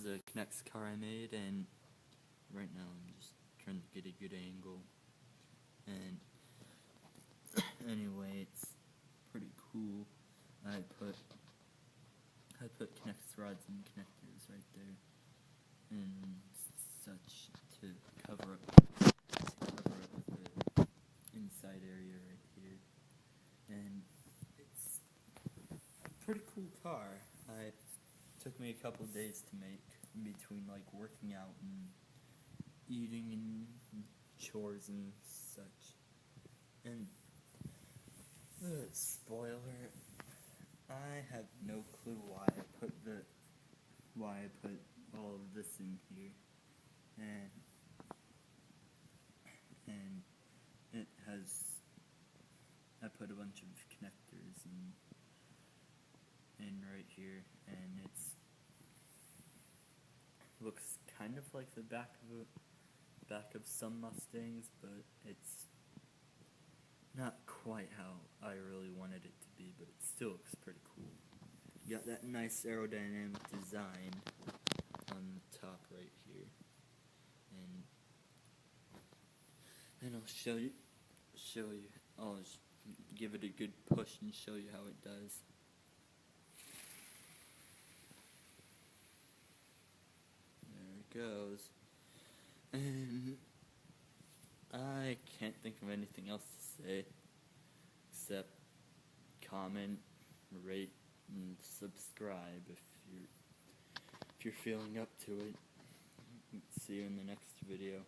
a Connects car I made, and right now I'm just trying to get a good angle. And anyway, it's pretty cool. I put Connects rods and connectors right there and such to cover up the inside area right here. And it's a pretty cool car. It took me a couple days to make, in between like working out and eating and chores and such. And spoiler, I have no clue why I put all of this in here, and it has, I put a bunch of connectors in right here, and it's looks kind of like the back of some Mustangs, but it's not quite how I really wanted it to be, but it still looks pretty cool. You got that nice aerodynamic design on the top right here, and I'll show you. I'll just give it a good push and show you how it does. There it goes. And I can't think of anything else to say except comment, rate, and subscribe if you're feeling up to it. See you in the next video.